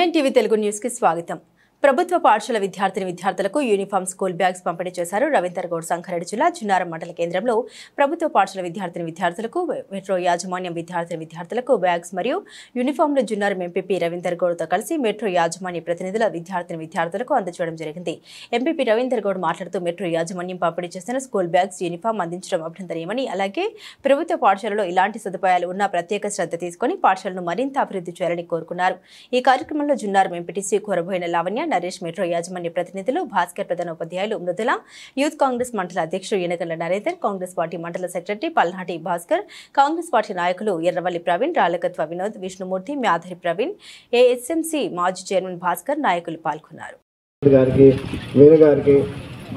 Indian TV Telugu news కి స్వాగతం. ప్రభుత్వ పాఠశాల విద్యార్థులకు యూనిఫామ్ స్కూల్ బ్యాగ్స్ పంపిణీ చేశారు. రవీందర్ గౌడ్ సంగారెడ్డి జిల్లా చిన్నారం మండల కేంద్రంలో ప్రభుత్వ పాఠశాల విద్యార్థులకు మెట్రో యాజమాన్యం విద్యార్థులకు బ్యాగ్స్ మరియు యూనిఫామ్లు జున్నారం ఎంపీపీ రవీందర్ గౌడ్తో కలిసి మెట్రో యాజమాన్య ప్రతినిధుల విద్యార్థులకు అందజేయడం జరిగింది. ఎంపీపీ రవీందర్ గౌడ్ మాట్లాడుతూ మెట్రో యాజమాన్యం పంపిణీ చేసిన స్కూల్ బ్యాగ్స్ యూనిఫామ్ అందించడం అభినందనీయమని, అలాగే ప్రభుత్వ పాఠశాలలో ఇలాంటి సదుపాయాలు ఉన్న ప్రత్యేక శ్రద్ధ తీసుకుని పాఠశాలను మరింత అభివృద్ధి చేయాలని కోరుకున్నారు. ఈ కార్యక్రమంలో జున్నారం ఎంపీటీసీ కోరబోయిన లావణ్య, నరేష్, మెట్రో యాజమాన్య ప్రతినిధులు భాస్కర్, ప్రధాన ఉపాధ్యాయులు మృదుల, యూత్ కాంగ్రెస్ మండల అధ్యక్షుడు ఈనగండ్ల నరేందర్, కాంగ్రెస్ పార్టీ మండల సెక్రటరీ పల్నాటి భాస్కర్, కాంగ్రెస్ పార్టీ నాయకులు ఎర్రవల్లి ప్రవీణ్, రాళ్లకత్వ వినోద్, విష్ణుమూర్తి, మ్యాధరి ప్రవీణ్, ఏఎస్ఎంసీ మాజీ చైర్మన్ భాస్కర్ నాయకులు పాల్గొన్నారు.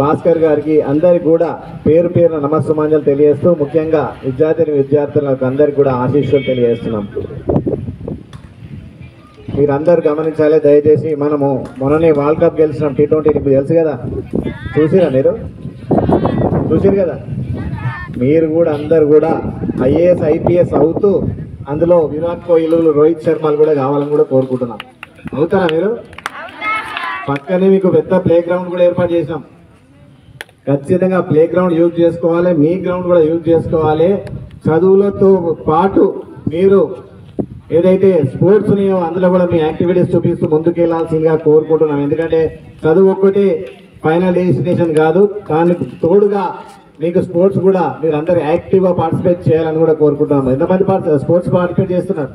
భాస్కర్ గారికి అందరికి కూడా పేరు పేరున నమస్సుమాంజలు తెలియజేస్తూ, ముఖ్యంగా విద్యార్థులకు అందరికి కూడా ఆశీస్సులు తెలియజేస్తున్నాం. మీరందరూ గమనించాలి దయచేసి. మనము మొన్ననే వరల్డ్ కప్ గెలిచినాం T20, మీకు తెలుసు కదా, చూసిరు కదా. మీరు కూడా అందరు కూడా IAS IPS అవుతూ అందులో విరాట్ కోహ్లీ, రోహిత్ శర్మలు కూడా కావాలని కూడా కోరుకుంటున్నాం. అవుతారా మీరు? పక్కనే మీకు పెద్ద ప్లే గ్రౌండ్ కూడా ఏర్పాటు చేసినాం. ఖచ్చితంగా ప్లే గ్రౌండ్ యూజ్ చేసుకోవాలి, మీ గ్రౌండ్ కూడా యూజ్ చేసుకోవాలి. చదువులతో పాటు మీరు ఏదైతే స్పోర్ట్స్ ఉన్నాయో అందులో కూడా మీ యాక్టివిటీస్ చూపిస్తూ ముందుకెళ్లాల్సిందిగా కోరుకుంటున్నాం. ఎందుకంటే చదువు ఒక్కటి ఫైనల్ డెస్టినేషన్ కాదు, దానికి తోడుగా మీకు స్పోర్ట్స్ కూడా మీరు అందరూ యాక్టివ్గా పార్టిసిపేట్ చేయాలని కూడా కోరుకుంటున్నాం. ఎంతమంది స్పోర్ట్స్ పార్టిసిపేట్ చేస్తున్నారు?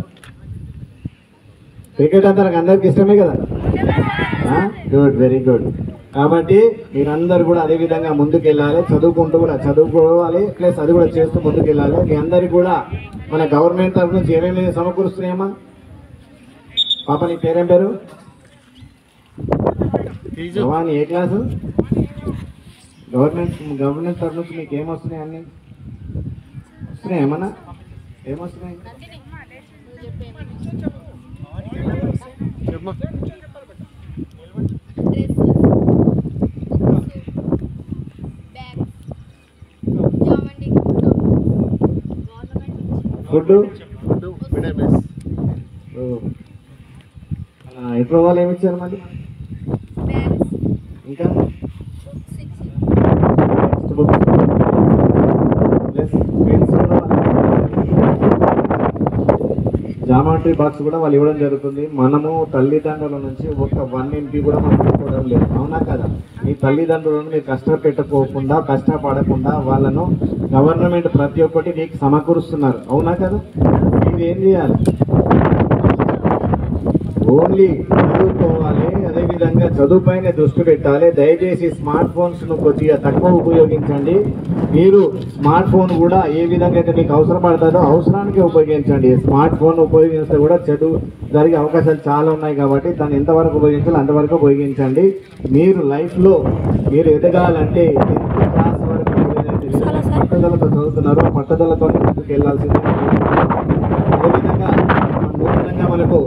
క్రికెట్ అంతా అందరికి ఇష్టమే కదా. Good, very good. కాబట్టి మీరందరూ కూడా అదేవిధంగా ముందుకెళ్ళాలి, చదువుకుంటూ కూడా చదువుకోవాలి, ప్లస్ అది కూడా చేస్తూ ముందుకెళ్ళాలి. మీ అందరికి కూడా మన గవర్నమెంట్ తరఫు నుంచి ఏమేమి సమకూరుస్తున్నాయమ్మా? పాప నీ పేరేం పేరు? భవాని, ఏ క్లాసు? గవర్నమెంట్ తరఫు నుంచి మీకు ఏమొస్తున్నాయి? అన్నీ వస్తున్నాయి? ఏమన్నా ఏమొస్తున్నాయి? ఫుడ్ ఎప్పుడు వాళ్ళు ఏమి ఇచ్చారు మళ్ళీ? ఇంకా జామాట్రీ బాక్స్ కూడా వాళ్ళు ఇవ్వడం జరుగుతుంది. మనము తల్లిదండ్రుల నుంచి ఒక 1 MP కూడా మనం తీసుకోవడం లేదు, అవునా కదా? మీ తల్లిదండ్రులను మీరు కష్టపెట్టుకోకుండా, కష్టపడకుండా వాళ్ళను గవర్నమెంట్ ప్రతి ఒక్కటి మీకు సమకూరుస్తున్నారు, అవునా కదా? మీరు ఏం చేయాలి? ఓన్లీ చదువుకోవాలి, అదేవిధంగా చదువుపైన దృష్టి పెట్టాలి. దయచేసి స్మార్ట్ ఫోన్స్ను కొద్దిగా తక్కువ ఉపయోగించండి. మీరు స్మార్ట్ ఫోన్ కూడా ఏ విధంగా అయితే మీకు అవసరం పడుతుందో అవసరానికి ఉపయోగించండి. స్మార్ట్ ఫోన్ ఉపయోగిస్తే కూడా చెడు జరిగే అవకాశాలు చాలా ఉన్నాయి కాబట్టి దాన్ని ఎంతవరకు ఉపయోగించాలో అంతవరకు ఉపయోగించండి. మీరు లైఫ్లో మీరు ఎదగాలంటే 10th క్లాస్ వరకు పట్టుదలతో చదువుతున్నారు, పట్టుదలతో ముందుకు వెళ్ళాల్సిందే. అదేవిధంగా నూతనంగా మనకు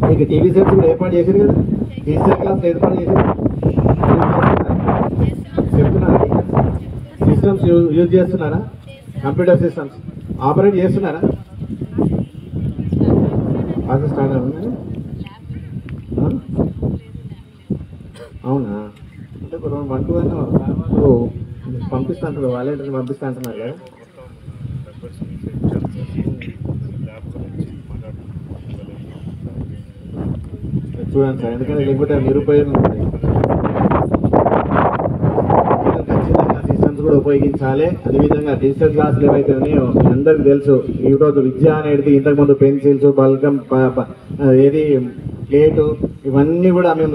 మీకు టీవీ సెట్స్ కూడా ఏర్పాటు చేశారు కదా, డిజిటల్ క్లాస్ ఏర్పాటు చేశారు. చెప్తున్నారా? సిస్టమ్స్ యూజ్ చేస్తున్నారా? కంప్యూటర్ సిస్టమ్స్ ఆపరేట్ చేస్తున్నారా? క్లాసెస్ స్టార్ట్ అవుతుంది. అవునా? అంటే 1 to 1 పంపిస్తా అంటారు, వాలంటీర్ని పంపిస్తా అంటున్నారు కదా. చూడండి సార్, ఎందుకంటే లేకపోతే నిరుపయోగం ఉంటుంది. ఖచ్చితంగా సిస్టమ్స్ కూడా ఉపయోగించాలి. అదేవిధంగా డిజిటల్ క్లాసులు ఏవైతే ఉన్నాయో మీ అందరికీ తెలుసు. ఈరోజు విద్య అనేది ఇంతకుముందు పెన్సిల్స్, బల్గం, ఏది ప్లేటు, ఇవన్నీ కూడా నేను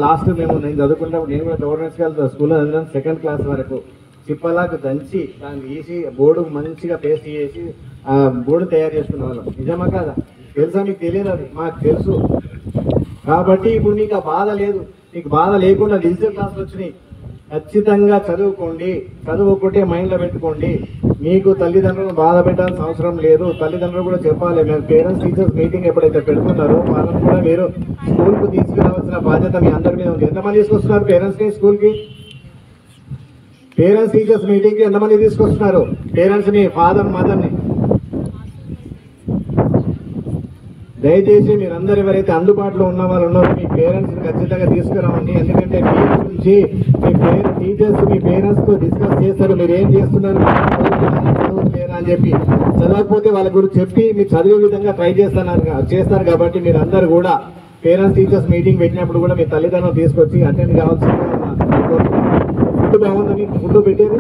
చదువుకున్నప్పుడు నేను కూడా గవర్నమెంట్ స్కూల్లో చదివాను. 2nd క్లాస్ వరకు చిప్పలాకు దంచి దాన్ని వేసి బోర్డు మంచిగా పేస్ట్ చేసి బోర్డు తయారు చేసుకునే వాళ్ళం. నిజమా కాదా? తెలుసా? మీకు తెలియదు, అది మాకు తెలుసు. కాబట్టి ఇప్పుడు నీకు ఆ బాధ లేదు. నీకు బాధ లేకుండా డిజిటల్ క్లాసులు వచ్చినాయి. ఖచ్చితంగా చదువుకోండి. చదువు ఒకటే మైండ్లో పెట్టుకోండి. మీకు తల్లిదండ్రులను బాధ పెట్టాల్సిన అవసరం లేదు. తల్లిదండ్రులు కూడా చెప్పాలి. మీరు పేరెంట్స్ టీచర్స్ మీటింగ్ ఎప్పుడైతే పెడుతున్నారో వాళ్ళని కూడా మీరు స్కూల్కు తీసుకురావాల్సిన బాధ్యత మీ అందరి మీద ఉంది. ఎంతమంది తీసుకొస్తున్నారు పేరెంట్స్ని స్కూల్కి? పేరెంట్స్ టీచర్స్ మీటింగ్కి ఎంతమంది తీసుకొస్తున్నారు? పేరెంట్స్ని, ఫాదర్, మదర్ని. దయచేసి మీరందరూ ఎవరైతే అందుబాటులో ఉన్న వాళ్ళు ఉన్నారో మీ పేరెంట్స్ ఖచ్చితంగా తీసుకురావండి. ఎందుకంటే మీ గురించి మీ టీచర్స్ మీ పేరెంట్స్ తో డిస్కస్ చేస్తారు, మీరు ఏం చేస్తున్నారు చదువులేరా అని చెప్పి. చదవకపోతే వాళ్ళ గురించి చెప్పి మీరు చదివే విధంగా ట్రై చేస్తారు. కాబట్టి మీరు అందరు కూడా పేరెంట్స్ టీచర్స్ మీటింగ్ పెట్టినప్పుడు కూడా మీ తల్లిదండ్రులు తీసుకొచ్చి అటెండ్ కావాల్సిందిగా ఫుడ్ బాగుందని ఫుడ్ పెట్టేది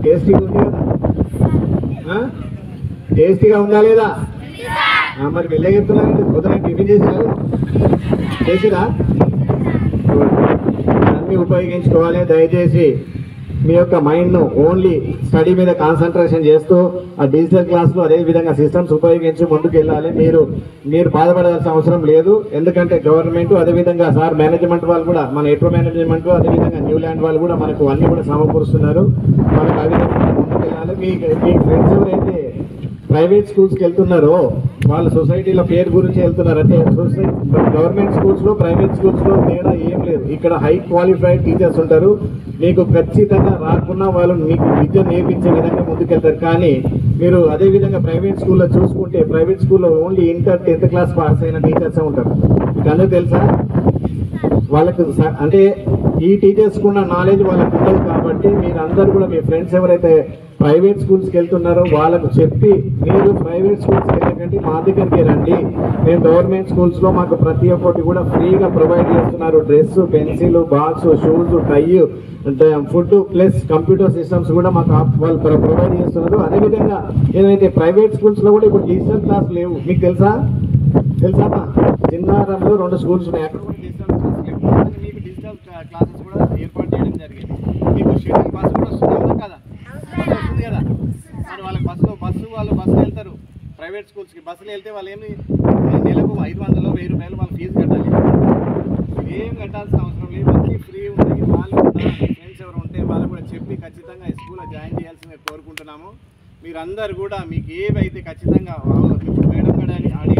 టేస్టీగా ఉంది కదా, టేస్టీగా ఉందా లేదా? మరి వెళ్ళగెత్తున్నారండి. పొద్దున టిఫిన్ చేసిరా అన్ని ఉపయోగించుకోవాలి. దయచేసి మీ యొక్క మైండ్ను ఓన్లీ స్టడీ మీద కాన్సన్ట్రేషన్ చేస్తూ ఆ డిజిటల్ క్లాస్లో అదేవిధంగా సిస్టమ్స్ ఉపయోగించి ముందుకు వెళ్ళాలి. మీరు బాధపడాల్సిన అవసరం లేదు. ఎందుకంటే గవర్నమెంట్ అదేవిధంగా సార్ మేనేజ్మెంట్ వాళ్ళు కూడా మన ఎట్రో మేనేజ్మెంట్ అదేవిధంగా న్యూల్యాండ్ వాళ్ళు కూడా మనకు అన్ని కూడా సమకూరుస్తున్నారు. మనకు ఆ విధంగా ముందుకు వెళ్ళాలి. మీ ఫ్రెండ్స్ ఎవరైతే ప్రైవేట్ స్కూల్స్కి వెళ్తున్నారో వాళ్ళ సొసైటీలో పేరు గురించి వెళ్తున్నారు. అంటే గవర్నమెంట్ స్కూల్స్లో ప్రైవేట్ స్కూల్స్లో తేడా ఏం లేదు. ఇక్కడ హై క్వాలిఫైడ్ టీచర్స్ ఉంటారు. మీకు ఖచ్చితంగా రాకున్నా వాళ్ళు మీకు విద్య నేర్పించే విధంగా ముందుకెళ్తారు. కానీ మీరు అదేవిధంగా ప్రైవేట్ స్కూల్లో చూసుకుంటే ప్రైవేట్ స్కూల్లో only inter 10th class pass అయిన టీచర్సే ఉంటారు. మీకు అందరూ తెలుసా? వాళ్ళకు అంటే ఈ టీచర్స్కి ఉన్న నాలెడ్జ్ వాళ్ళకు ఉండదు. కాబట్టి మీరందరూ కూడా మీ ఫ్రెండ్స్ ఎవరైతే ప్రైవేట్ స్కూల్స్కి వెళ్తున్నారో వాళ్ళకు చెప్పి మీరు ప్రైవేట్ స్కూల్స్కి వెళ్ళకండి, మా దగ్గరికి రండి. మేము గవర్నమెంట్ స్కూల్స్లో మాకు ప్రతి ఒక్కటి కూడా ఫ్రీగా ప్రొవైడ్ చేస్తున్నారు. డ్రెస్, పెన్సిల్, బాక్స్, షూస్, టై, ఫుడ్ ప్లస్ కంప్యూటర్ సిస్టమ్స్ కూడా మాకు వాళ్ళు ప్రొవైడ్ చేస్తున్నారు. అదేవిధంగా ఏదైతే ప్రైవేట్ స్కూల్స్లో కూడా ఇప్పుడు డిజిటల్ క్లాస్ లేవు. మీకు తెలుసా? చిన్నారంలో 2 స్కూల్స్ ఉన్నాయి. అక్కడ కూడా డిజిటల్ క్లాస్ లేవు. మీకు డిజిటల్ క్లాసెస్ కూడా ఏర్పాటు చేయడం జరిగింది. మీకు షెడ్యూల్ బస్సు కూడా వస్తుంది కదా, వస్తుంది కదా. మరి వాళ్ళకి వాళ్ళు బస్సులో వెళ్తారు. ప్రైవేట్ స్కూల్స్కి బస్సులో వెళ్తే వాళ్ళు ఏమి నెలకు 500 1000 రూపాయలు వాళ్ళు ఫీజు కట్టాలి. ఏం కట్టాల్సిన అవసరం లేదు. అన్నీ ఫ్రీ ఉన్నాయి. వాళ్ళు ఫ్రెండ్స్ ఎవరు ఉంటే వాళ్ళు కూడా చెప్పి ఖచ్చితంగా ఈ స్కూల్లో జాయిన్ చేయాల్సిందిగా కోరుకుంటున్నాము. మీరందరూ కూడా మీకు ఏవైతే ఖచ్చితంగా ఇప్పుడు మేడం కూడా అడిగారు,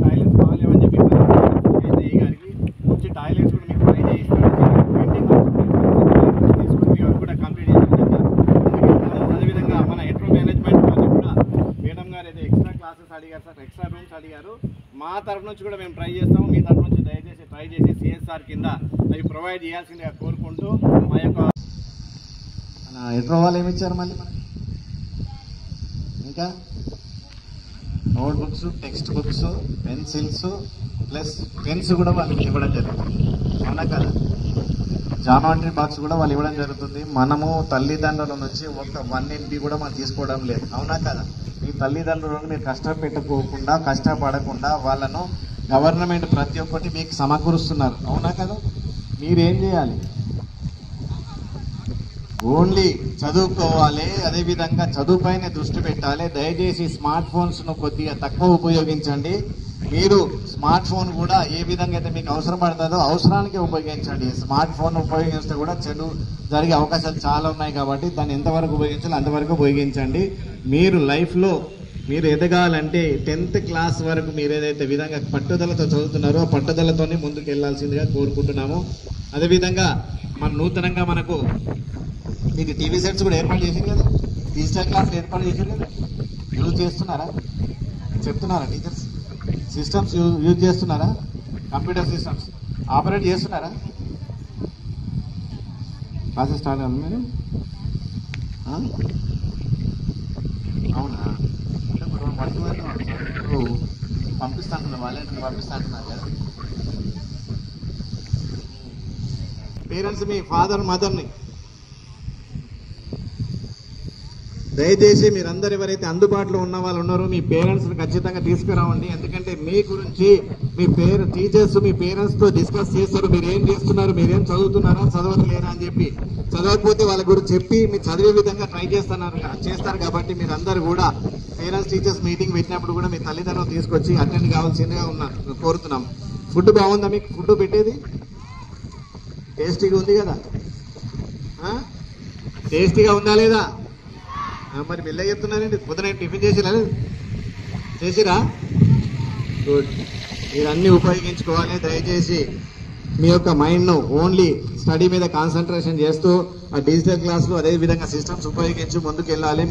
టాయిలెట్స్ బాగాలేవని చెప్పి గారికి వచ్చి టాయిలెట్స్ కూడా మీకు ట్రై చేయిస్తాడు. పెయింటింగ్ తీసుకుని మీరు కూడా కంప్లీట్ చేసే విధంగా ముందుకెళ్తాము. అదేవిధంగా మన ఎట్రో మేనేజ్మెంట్ వాళ్ళు కూడా మేడం గారు అయితే ఎక్స్ట్రా క్లాసెస్ అడిగారు సార్, ఎక్స్ట్రా రూమ్స్ అడిగారు. మా తరఫు నుంచి కూడా మేము ట్రై చేస్తాము. మీ తరఫు నుంచి దయచేసి ట్రై చేసి సిఎస్ఆర్ కింద అవి ప్రొవైడ్ చేయాల్సిందిగా కోరుకుంటూ మా యొక్క ఎట్రో వాళ్ళు ఏమి ఇచ్చారు మళ్ళీ మనకి ఇంకా note books, text books, pencils plus pens కూడా వాళ్ళకి ఇవ్వడం జరుగుతుంది. అవునా కదా? జామెట్రీ బాక్స్ కూడా వాళ్ళు ఇవ్వడం జరుగుతుంది. మనము తల్లిదండ్రుల నుంచి ఒక 1 MB కూడా మనం తీసుకోవడం లేదు. అవునా కదా? మీ తల్లిదండ్రులను మీరు కష్టపెట్టుకోకుండా కష్టపడకుండా వాళ్ళను గవర్నమెంట్ ప్రతి ఒక్కటి మీకు సమకూరుస్తున్నారు. అవునా కదా? మీరేం చేయాలి? ఓన్లీ చదువుకోవాలి. అదేవిధంగా చదువుపైనే దృష్టి పెట్టాలి. దయచేసి స్మార్ట్ ఫోన్స్ను కొద్దిగా తక్కువ ఉపయోగించండి. మీరు స్మార్ట్ ఫోన్ కూడా ఏ విధంగా అయితే మీకు అవసరం పడుతుందో అవసరానికి ఉపయోగించండి. స్మార్ట్ ఫోన్ ఉపయోగిస్తే కూడా చెడు జరిగే అవకాశాలు చాలా ఉన్నాయి. కాబట్టి దాన్ని ఎంతవరకు ఉపయోగించాలో అంతవరకు ఉపయోగించండి. మీరు లైఫ్లో మీరు ఎదగాలంటే 10th క్లాస్ వరకు మీరు ఏదైతే విధంగా పట్టుదలతో చదువుతున్నారో ఆ పట్టుదలతోనే ముందుకు వెళ్లాల్సిందిగా కోరుకుంటున్నాము. అదేవిధంగా మన నూతనంగా మనకు మీకు టీవీ సెట్స్ కూడా ఏర్పాటు చేసింది కదా, డిజిటల్ క్లాసులు ఏర్పాటు చేసింది కదా, యూజ్ చేస్తున్నారా? చెప్తున్నారా టీచర్స్? సిస్టమ్స్ యూజ్ చేస్తున్నారా? కంప్యూటర్ సిస్టమ్స్ ఆపరేట్ చేస్తున్నారా? క్లాసెస్ స్టార్ట్ అవ్వాలి మీరు? అవునా? పంపిస్తా అంటున్నారు, వాళ్ళని పంపిస్తా అంటున్నారు కదా. పేరెంట్స్ మీ ఫాదర్ మదర్ని దయచేసి మీరందరూ ఎవరైతే అందుబాటులో ఉన్న వాళ్ళు ఉన్నారో మీ పేరెంట్స్ని ఖచ్చితంగా తీసుకురావండి. ఎందుకంటే మీ గురించి మీ టీచర్స్ మీ పేరెంట్స్తో డిస్కస్ చేస్తారు. మీరు ఏం చేస్తున్నారు, మీరేం చదువుతున్నారా, చదవట్లేరా అని చెప్పి. చదవకపోతే వాళ్ళ గురించి చెప్పి మీరు చదివే విధంగా ట్రై చేస్తారు. కాబట్టి మీరందరూ కూడా పేరెంట్స్ టీచర్స్ మీటింగ్ పెట్టినప్పుడు కూడా మీ తల్లిదండ్రులు తీసుకొచ్చి అటెండ్ కావాల్సిందిగా కోరుతున్నాం. ఫుడ్ బాగుందా? మీకు ఫుడ్ పెట్టేది టేస్టీగా ఉంది కదా? టేస్టీగా ఉందా లేదా? మరి మెల్లగా చెప్తున్నారండి. పొద్దున టిఫిన్ చేసిరా? గుడ్. మీరు అన్నీ ఉపయోగించుకోవాలి. దయచేసి మీ యొక్క మైండ్ను ఓన్లీ స్టడీ మీద కాన్సన్ట్రేషన్ చేస్తూ ఆ డిజిటల్ క్లాసులు అదేవిధంగా సిస్టమ్స్ ఉపయోగించి ముందుకు వెళ్ళాలి.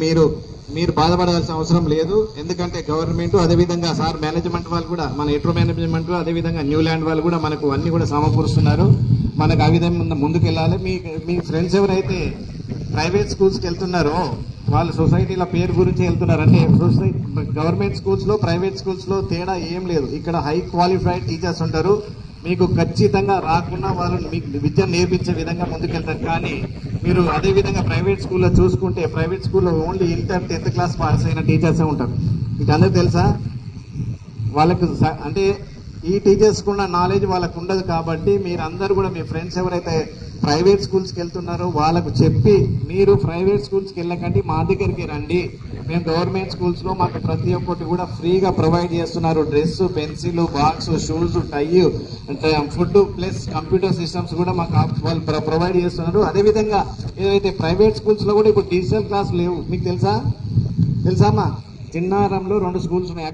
మీరు బాధపడాల్సిన అవసరం లేదు. ఎందుకంటే గవర్నమెంట్ అదేవిధంగా సార్ మేనేజ్మెంట్ వాళ్ళు కూడా మన ఎట్రో మేనేజ్మెంట్ అదేవిధంగా న్యూ ల్యాండ్ వాళ్ళు కూడా మనకు అన్ని కూడా సమకూరుస్తున్నారు. మనకు ఆ విధంగా ముందుకు వెళ్ళాలి. మీ ఫ్రెండ్స్ ఎవరైతే ప్రైవేట్ స్కూల్స్కి వెళ్తున్నారో వాళ్ళు సొసైటీల పేరు గురించి వెళ్తున్నారు. అంటే గవర్నమెంట్ స్కూల్స్ లో ప్రైవేట్ స్కూల్స్ లో తేడా ఏం లేదు. ఇక్కడ హై క్వాలిఫైడ్ టీచర్స్ ఉంటారు. మీకు ఖచ్చితంగా రాకుండా వాళ్ళు మీకు విద్య నేర్పించే విధంగా ముందుకెళ్తారు. కానీ మీరు అదే విధంగా ప్రైవేట్ స్కూల్లో చూసుకుంటే ప్రైవేట్ స్కూల్లో only inter 10th class pass అయిన టీచర్సే ఉంటారు. మీకు అందరూ తెలుసా? వాళ్ళకు అంటే ఈ టీచర్స్ కూడా నాలెడ్జ్ వాళ్ళకు ఉండదు. కాబట్టి మీరందరూ కూడా మీ ఫ్రెండ్స్ ఎవరైతే ప్రైవేట్ స్కూల్స్కి వెళ్తున్నారో వాళ్ళకు చెప్పి మీరు ప్రైవేట్ స్కూల్స్కి వెళ్ళకండి, మా దగ్గరికి రండి. మేము గవర్నమెంట్ స్కూల్స్లో మాకు ప్రతి ఒక్కటి కూడా ఫ్రీగా ప్రొవైడ్ చేస్తున్నారు. డ్రెస్, పెన్సిల్, బాక్స్, షూస్, టై, ఫుడ్ ప్లస్ కంప్యూటర్ సిస్టమ్స్ కూడా మాకు వాళ్ళు ప్రొవైడ్ చేస్తున్నారు. అదేవిధంగా ఏదైతే ప్రైవేట్ స్కూల్స్లో కూడా ఇప్పుడు డిజిటల్ క్లాస్ లేవు. మీకు తెలుసా అమ్మా? చిన్నారంలో 2 స్కూల్స్ ఉన్నాయి.